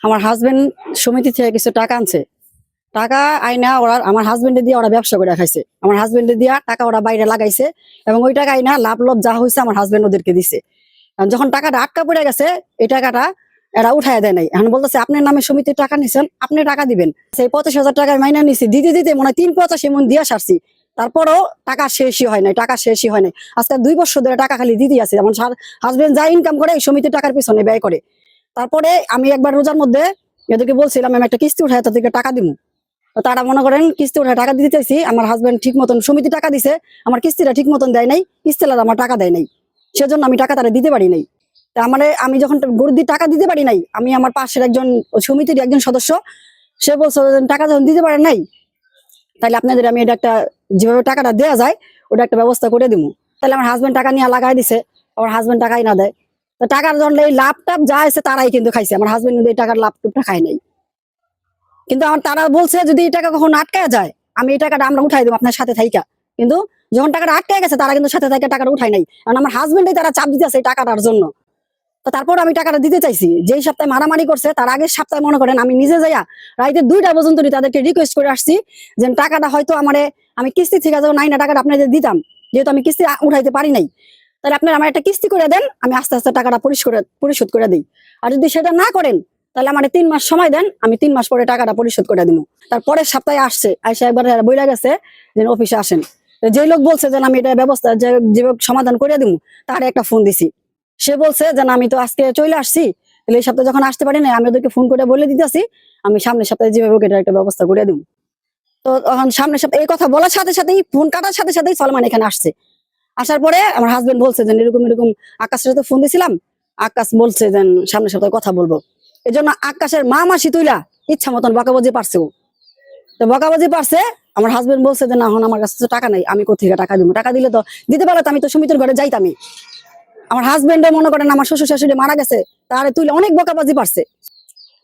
আমার হাজবেন্ড সমিতি থেকে কিছু টাকা আনছে। টাকা আইনা ওরা আমার হাজবেন্ডে দিয়ে ওরা ব্যবসা করে খাইছে। আমার হাজবেন্ডে দিয়া টাকা ওরা বাইরে লাগাইছে এবং ওই টাকা আইনা লাভ লব যা হয়েছে আমার হাজবেন্ড ওদেরকে দিছে। আর যখন টাকাটা আটকা পড়ে গেছে এই টাকাটা এরা উঠায় দেয় নাই। এখন বলতেছে আপনার নামে সমিতির টাকা নিছেন, আপনি টাকা দিবেন। সেই 25,000 টাকা মাইনা নিছি, দিতে দিতে মনে হয় 385 মন দিয়া সারছি। তারপরও টাকা শেষই হয় নাই, টাকা শেষই হয় নাই। আজকে 2 বছর ধরে টাকা খালি দিতেই আছে। আমার হাজবেন্ড যা ইনকাম করে এই সমিতির টাকার পিছনে ব্যয় করে। তারপরে আমি একবার রোজার মধ্যে এদেরকে বলছিলাম আমি একটা কিস্তি উঠায় তাদেরকে টাকা দিব। তারা মনে করেন কিস্তি উঠায় টাকা দিতে চাইছি, আমার হাজবেন্ড ঠিক মতন সমিতি টাকা দিছে, আমার কিস্তিটা ঠিক মতন দেয় নাই, কিস্তিলার আমার টাকা দেয় নাই, সেজন্য আমি টাকা তারা দিতে পারি নাই। তা আমি যখন গরু দিয়ে টাকা দিতে পারি নাই, আমি আমার পাশের একজন সমিতির একজন সদস্য সে বলছে টাকা যখন দিতে পারেন নাই তাহলে আপনাদের আমি এটা একটা যেভাবে টাকাটা দেওয়া যায় ওটা একটা ব্যবস্থা করে দিব। তাহলে আমার হাজবেন্ড টাকা নিয়ে লাগাই দিছে, আমার হাজবেন্ড টাকাই না দেয়। তো টাকার জন্য এই লাভ টাভ যা আছে তারাই কিন্তু খাইছে, আমার হাজবেন্ড কিন্তু এই টাকার লাভ টুপটা খায় নাই। কিন্তু আমার তারা বলছে যদি এই টাকা কখন আটকায় যায় আমি এই টাকাটা আমরা উঠাই দেবো আপনার সাথে থাইকা। কিন্তু যখন টাকাটা আটকায় গেছে তারা কিন্তু সাথে থাইকা টাকাটা উঠাই নাই, কারণ আমার হাজবেন্ডই তারা চাপ দিতেছে এই টাকাটার জন্য। তো তারপর আমি টাকাটা দিতে চাইছি, যেই সপ্তাহে মারামারি করছে তার আগের সপ্তাহে মনে করেন আমি নিজে যাইয়া রাইতে 2টা পর্যন্ত তাদেরকে রিকোয়েস্ট করে আসছি যে টাকাটা হয়তো আমি কিস্তি থেকে যখন নাই না টাকাটা আপনাদের দিতাম, যেহেতু আমি কিস্তি উঠাইতে পারি নাই, তাহলে আপনারা আমার একটা কিস্তি করে দেন, আমি আস্তে আস্তে টাকাটা পরিশোধ করে দিই। আর যদি সেটা না করেন তাহলে আমার 3 মাস সময় দেন, আমি 3 মাস পরে টাকাটা পরিশোধ করে দিব। তারপরের সপ্তাহে আসছে, আইসা একবার বইলা গেছে যে অফিসে আসেন। যে লোক বলছে যে আমি এটা ব্যবস্থা যে সমাধান করে দিব তার একটা ফোন দিছি। সে বলছে যে আমি তো আজকে চলে আসছি, তাহলে এই সপ্তাহে যখন আসতে পারি না আমি ওদেরকে ফোন করে বলে দিতেছি আমি সামনের সপ্তাহে যেভাবে এটা একটা ব্যবস্থা করে দিব। তো তখন সামনের সপ্তাহে এই কথা বলার সাথে সাথেই ফোন কাটার সাথে সাথেই সলমান এখানে আসছে। আসার পরে আমার হাজবেন্ড বলছে যে এরকম এরকম আকাশের সাথে ফোন দিছিলাম, আকাশ বলছে যে সামনের সপ্তাহে কথা বলবো। এই জন্য আকাশের মা মাসি তুইলা ইচ্ছা মতন বকাবাজি পারছে। তো বকাবাজি পারছে, আমার হাজবেন্ড বলছে যে না এখন আমার কাছে তো টাকা নাই, আমি কোথেকে টাকা দিব, টাকা দিলে তো দিতে পারলে তো আমি তো সমিতির ঘরে যাইতামই। আমার হাজবেন্ডে মনে করেন আমার শ্বশুর শাশুড়ি মারা গেছে তারে তুইলে অনেক বকাবাজি পারছে।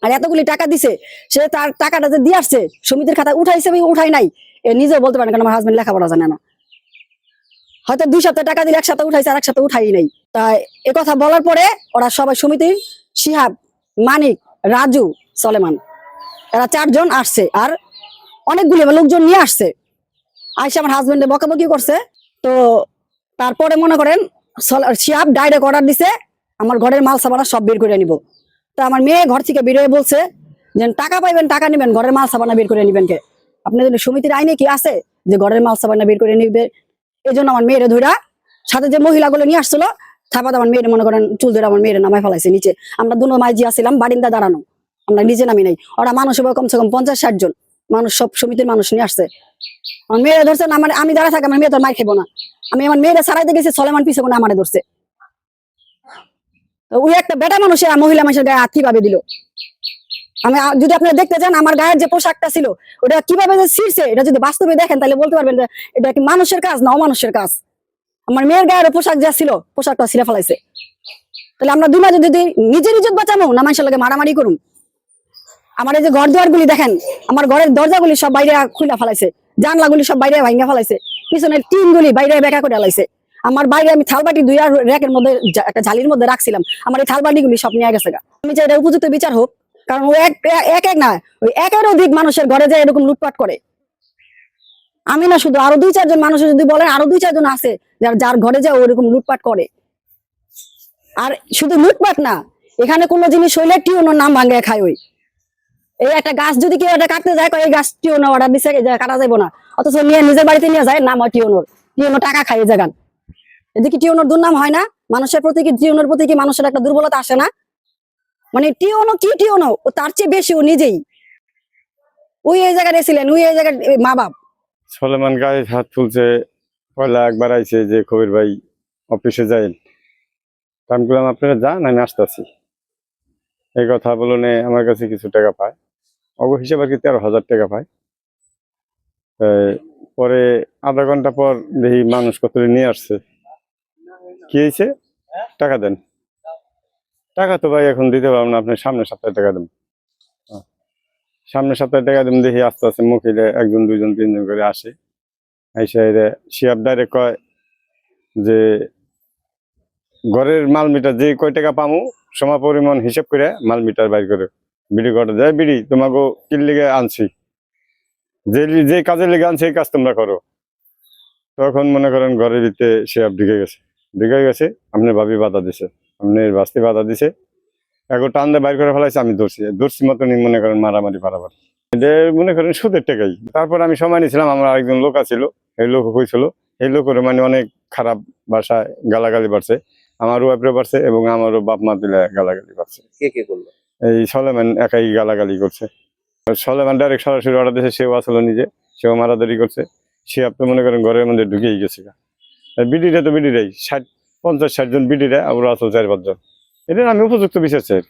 আর এতগুলি টাকা দিছে, সে তার টাকাটা যে দিয়ে আসছে সমিতির খাতা উঠাইছে উঠাই নাই এ নিজেও বলতে পারেন, কারণ আমার হাজবেন্ড লেখাপড়া জানে না। হয়তো 2 সপ্তাহ টাকা দিলে 1 সপ্তাহ উঠাইছে আর 1 সপ্তাহ উঠাই নাই। তাই এ কথা বলার পরে ওরা সবাই সমিতির শিহাব, মানিক, রাজু, সলেমান এরা 4 জন আসছে আর অনেকগুলি লোকজন নিয়ে আসছে। আইসা আমার হাজবেন্ডে বকাবকি করছে। তো তারপরে মনে করেন শিহাব ডাইরেক্ট অর্ডার দিছে আমার ঘরের মাল সাবানা সব বের করে নিব। তো আমার মেয়ে ঘর থেকে বেরোয় বলছে যে টাকা পাইবেন, টাকা নিবেন, ঘরের মাল সাবানা বের করে নিবেন কে? আপনাদের সমিতির আইনে কি আছে যে ঘরের মাল সাবানা বের করে নিবে? এই জন্য আমার মেয়েরে ধরা সাথে যে মহিলাগুলো নিয়ে আসছিল থাপাত আমার মেয়ের মনে করেন চুল ধরে আমার মেয়ের নামায় ফেলাইছে নিচে। আমরা দুনো মাইজি আসছিলাম বারিন্দা দাঁড়ানো, আমরা নিজে নামি নাই। ওরা মানুষ হবে কমসে কম 50-60 জন মানুষ, সব সমিতির মানুষ নিয়ে আসছে। আমার মেয়েরা ধরছে না, আমি দাঁড়া থাকি আমার মেয়ে তো মার খেবো না। আমি আমার মেয়েরা ছাড়াইতে গেছি, সলেমান পিছে কোনো আমারে ধরছে। ওই একটা বেটা মানুষে মহিলা মানুষের গায়ে হাত কিভাবে দিল? আমি যদি আপনারা দেখতে চান আমার গায়ের যে পোশাকটা ছিল ওটা কিভাবে যে ছিঁড়ছে এটা যদি বাস্তবে দেখেন তাহলে বলতে পারবেন যে এটা কি মানুষের কাজ না অমানুষের কাজ। আমার মেয়ের গায়ের পোশাক যা ছিল পোশাকটা ছিঁড়ে ফেলাইছে। তাহলে আমরা দুই মাঝে যদি নিজের ইজ্জত বাঁচাবো না মানুষের লাগে মারামারি করুন? আমার এই যে ঘর দুয়ার গুলি দেখেন, আমার ঘরের দরজাগুলি সব বাইরে খুলে ফেলাইছে, জানলাগুলি সব বাইরে ভাঙা ফেলাইছে, পিছনের টিন গুলি বাইরে বেকা করে ফেলাইছে। আমার বাইরে আমি থালবাটি 2 র্যাকের মধ্যে একটা ঝালির মধ্যে রাখছিলাম, আমার এই থালবাটি গুলি সব নিয়ে গেছে। আমি চাই এটা উপযুক্ত বিচার হোক, কারণ ও এক না ওই একের অধিক মানুষের ঘরে যায় এরকম লুটপাট করে। আমি না শুধু আরো 2-4 জন মানুষের যদি বলেন আরো 2-4 জন আছে যার ঘরে যায় ওরকম লুটপাট করে। আর শুধু লুটপাট না, এখানে কোনো জিনিস হইলে টিউনোর নাম ভাঙে খায়। ওই এই একটা গাছ যদি কেউ এটা কাটতে যায় এই গাছ টিউনো অর্ডার দিছে কাটা যাবো না, অথচ নিয়ে নিজের বাড়িতে নিয়ে যায় নাম হয় টিউনো টাকা খায় এই জায়গান। এদিকে টিউনোর দুর্নাম হয় না? মানুষের প্রতি কি টিউনোর প্রতি কি মানুষের একটা দুর্বলতা আসে না? মানে টিউনো কি টিউনো ও তার চেয়ে বেশি ও নিজেই। ওই এই জায়গায় এসেছিলেন, ওই এই জায়গায় মা বাপ। সলেমান গায়ে হাত তুলছে, পয়লা একবার আইছে যে কবির ভাই অফিসে যাই, আমি বললাম আপনারা যান আমি আসতেছি। এই কথা বলনে আমার কাছে কিছু টাকা পায়, অগ হিসেবে আর কি 13,000 টাকা পায়। পরে আধা ঘন্টা পর দেখি মানুষ কত নিয়ে আসছে, কি হয়েছে টাকা দেন। টাকা তো ভাই এখন দিতে পারবো না, আপনি সামনের সপ্তাহে টাকা দেন। সামনের সপ্তাহে টাকা দেন। দেখি আস্তে আস্তে মহিলা 1 জন 2 জন 3 জন করে আসে, আইসা শিয়াব ডাইরেক্ট কয় যে ঘরের মাল মিটার যে কয় টাকা পামু সমপরিমাণ হিসাব করে মাল মিটার বাইর করে বিড়ি কটা যায়, বিড়ি তোমাকে কিল লেগে আনছি, যে যে কাজের লেগে আনছি এই কাজ তোমরা করো। তখন মনে করেন ঘরের ভিতরে সে ঢুকে গেছে, আপনার ভাবি বাধা দিছে, আপনার বাস্তি বাধা দিছে, এখন টান দিয়ে বাইর করে ফেলাইছে, আমি ধরছি মতনই মনে করেন মারামারি ফারামারি। এটা মনে করেন সুদের টাকাই। তারপর আমি সময় নিয়েছিলাম, আমার আরেকজন লোক আছিল, এই লোক হয়েছিল, এই লোকের মানে অনেক খারাপ ভাষায় গালাগালি বাড়ছে, আমার ওয়াইফরে বাড়ছে এবং আমারও বাপ মা দিলে গালাগালি বাড়ছে। কে কে করলো? এই সলেমান একাই গালাগালি করছে। সলেমান ডাইরেক্ট সরাসরি অর্ডার দিয়েছে, সেও আসলো নিজে, সেও মারাদারি করছে। সে আপনি মনে করেন ঘরের মধ্যে ঢুকেই গেছে। বিডিরা তো বিডিরাই 50-60 জন বিডিরা, আমরা আসল 4-5 জন। এটা আমি উপযুক্ত বিচার চাই।